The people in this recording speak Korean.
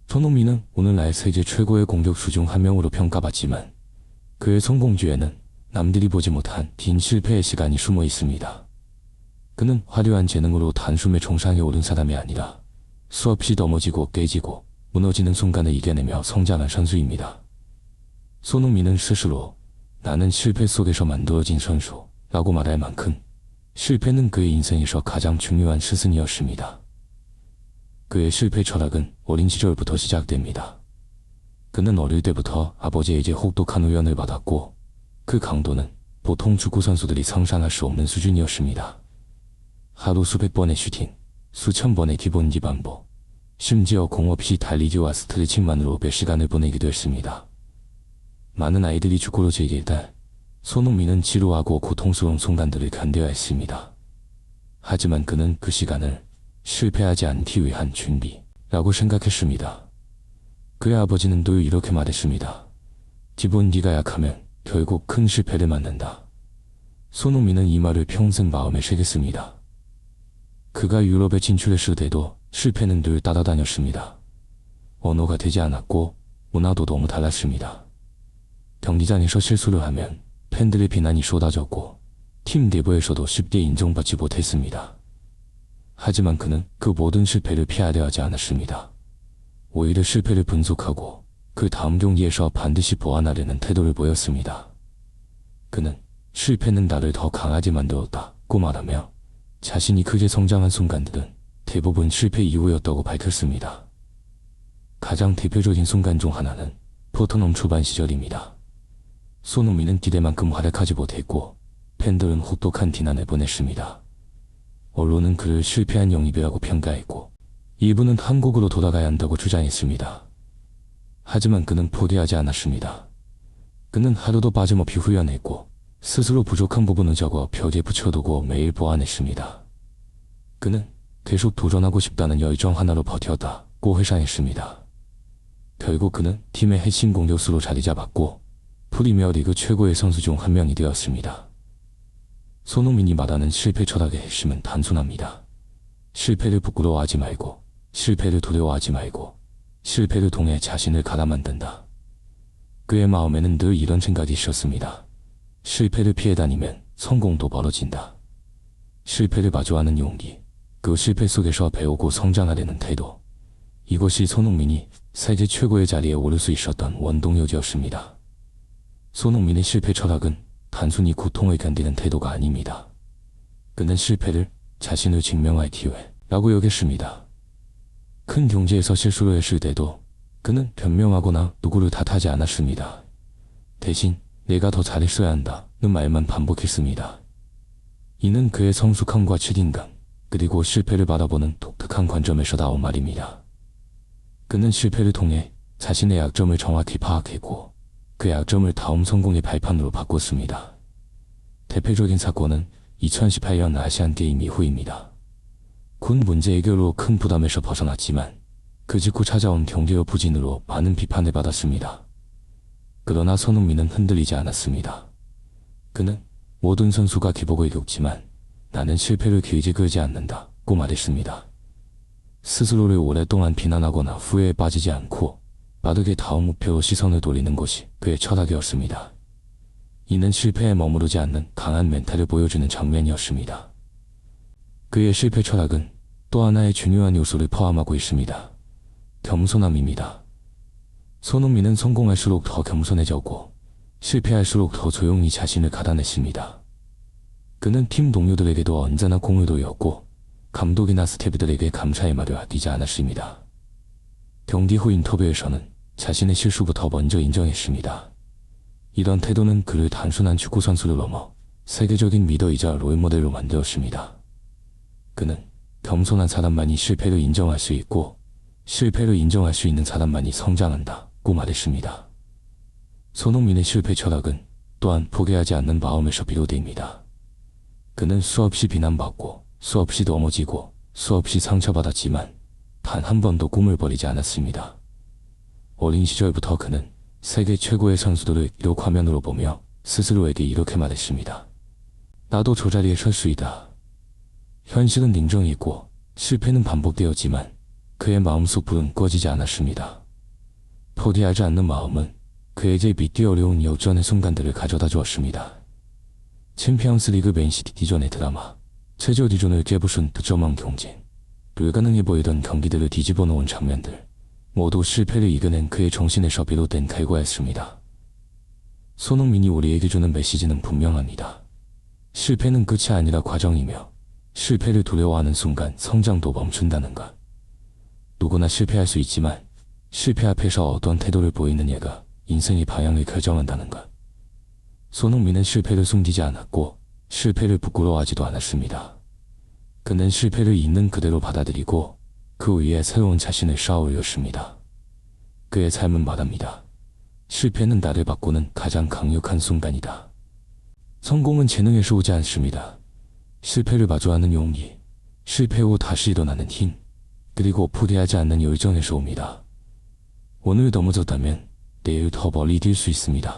손흥민은 오늘날 세계 최고의 공격수 중 한 명으로 평가받지만 그의 성공 뒤에는 남들이 보지 못한 긴 실패의 시간이 숨어 있습니다. 그는 화려한 재능으로 단숨에 정상에 오른 사람이 아니라 수없이 넘어지고 깨지고 무너지는 순간을 이겨내며 성장한 선수입니다. 손흥민은 스스로 나는 실패 속에서 만들어진 선수라고 말할 만큼 실패는 그의 인생에서 가장 중요한 스승이었습니다. 그의 실패 철학은 어린 시절부터 시작됩니다. 그는 어릴 때부터 아버지에게 혹독한 훈련을 받았고 그 강도는 보통 축구 선수들이 상상할 수 없는 수준이었습니다. 하루 수백 번의 슈팅, 수천 번의 기본기 반복, 심지어 공 없이 달리기와 스트레칭만으로 몇 시간을 보내기도 했습니다. 많은 아이들이 축구를 즐길 때 손흥민은 지루하고 고통스러운 순간들을 견뎌야 했습니다. 하지만 그는 그 시간을 실패하지 않기 위한 준비라고 생각했습니다. 그의 아버지는 늘 이렇게 말했습니다. 기본기가 약하면 결국 큰 실패를 맞는다. 손흥민은 이 말을 평생 마음에 새겼습니다. 그가 유럽에 진출했을 때도 실패는 늘 따라다녔습니다. 언어가 되지 않았고 문화도 너무 달랐습니다. 경기장에서 실수를 하면 팬들의 비난이 쏟아졌고 팀 내부에서도 쉽게 인정받지 못했습니다. 하지만 그는 그 모든 실패를 피하려 하지 않았습니다. 오히려 실패를 분석하고 그 다음 경기에서 반드시 보완하려는 태도를 보였습니다. 그는 실패는 나를 더 강하게 만들었다고 말하며 자신이 크게 성장한 순간들은 대부분 실패 이후였다고 밝혔습니다. 가장 대표적인 순간 중 하나는 토트넘 초반 시절입니다. 손흥민은 기대만큼 활약하지 못했고 팬들은 혹독한 비난을 보냈습니다. 언론은 그를 실패한 영입이라고 평가했고 일부는 한국으로 돌아가야 한다고 주장했습니다. 하지만 그는 포기하지 않았습니다. 그는 하루도 빠짐없이 훈련했고 스스로 부족한 부분을 적어 벽에 붙여두고 매일 보완했습니다. 그는 계속 도전하고 싶다는 열정 하나로 버텼다고 회상했습니다. 결국 그는 팀의 핵심 공격수로 자리 잡았고 프리미어리그 최고의 선수 중 한 명이 되었습니다. 손흥민이 말하는 실패 철학의 핵심은 단순합니다. 실패를 부끄러워하지 말고, 실패를 두려워하지 말고, 실패를 통해 자신을 갈아 만든다. 그의 마음에는 늘 이런 생각이 있었습니다. 실패를 피해 다니면 성공도 멀어진다. 실패를 마주하는 용기, 그 실패 속에서 배우고 성장하려는 태도, 이것이 손흥민이 세계 최고의 자리에 오를 수 있었던 원동력이었습니다. 손흥민의 실패 철학은 단순히 고통을 견디는 태도가 아닙니다. 그는 실패를 자신을 증명할 기회라고 여겼습니다. 큰 경기에서 실수를 했을 때도 그는 변명하거나 누구를 탓하지 않았습니다. 대신 내가 더 잘했어야 한다는 말만 반복했습니다. 이는 그의 성숙함과 책임감, 그리고 실패를 바라보는 독특한 관점에서 나온 말입니다. 그는 실패를 통해 자신의 약점을 정확히 파악했고 그 약점을 다음 성공의 발판으로 바꿨습니다. 대표적인 사건은 2018년 아시안게임 이후입니다. 군 문제 해결로 큰 부담에서 벗어났지만 그 직후 찾아온 경기력 부진으로 많은 비판을 받았습니다. 그러나 손흥민은 흔들리지 않았습니다. 그는 모든 선수가 기복을 겪지만 나는 실패를 길게 그리지 않는다고 말했습니다. 스스로를 오랫동안 비난하거나 후회에 빠지지 않고 빠르게 다음 목표로 시선을 돌리는 것이 그의 철학이었습니다. 이는 실패에 머무르지 않는 강한 멘탈을 보여주는 장면이었습니다. 그의 실패 철학은 또 하나의 중요한 요소를 포함하고 있습니다. 겸손함입니다. 손흥민은 성공할수록 더 겸손해졌고 실패할수록 더 조용히 자신을 가다냈습니다. 그는 팀 동료들에게도 언제나 공을 돌렸고 감독이나 스태프들에게 감사의 말을 아끼지 않았습니다. 경기 후 인터뷰에서는 자신의 실수부터 먼저 인정했습니다. 이런 태도는 그를 단순한 축구 선수를 넘어 세계적인 리더이자 롤모델로 만들었습니다. 그는 겸손한 사람만이 실패를 인정할 수 있고 실패를 인정할 수 있는 사람만이 성장한다고 말했습니다. 손흥민의 실패 철학은 또한 포기하지 않는 마음에서 비롯됩니다. 그는 수없이 비난받고 수없이 넘어지고 수없이 상처받았지만 단 한 번도 꿈을 버리지 않았습니다. 어린 시절부터 그는 세계 최고의 선수들을 기록 화면으로 보며 스스로에게 이렇게 말했습니다. 나도 저 자리에 설 수 있다. 현실은 냉정이고 실패는 반복되었지만 그의 마음속 불은 꺼지지 않았습니다. 포기하지 않는 마음은 그에게 믿기 어려운 역전의 순간들을 가져다 주었습니다. 챔피언스 리그 맨시티 디전의 드라마, 최저 디전을 깨부순 득점왕 경쟁, 불가능해 보이던 경기들을 뒤집어 놓은 장면들, 모두 실패를 이겨낸 그의 정신에서 비롯된 결과였습니다. 손흥민이 우리에게 주는 메시지는 분명합니다. 실패는 끝이 아니라 과정이며 실패를 두려워하는 순간 성장도 멈춘다는 것. 누구나 실패할 수 있지만 실패 앞에서 어떤 태도를 보이느냐가 인생의 방향을 결정한다는 것. 손흥민은 실패를 숨기지 않았고 실패를 부끄러워하지도 않았습니다. 그는 실패를 있는 그대로 받아들이고 그 위에 새로운 자신을 쌓아올렸습니다. 그의 삶은 말합니다. 실패는 나를 바꾸는 가장 강력한 순간이다. 성공은 재능에서 오지 않습니다. 실패를 마주하는 용기, 실패 후 다시 일어나는 힘, 그리고 포기하지 않는 열정에서 옵니다. 오늘 넘어졌다면 내일 더 멀리 뛸 수 있습니다.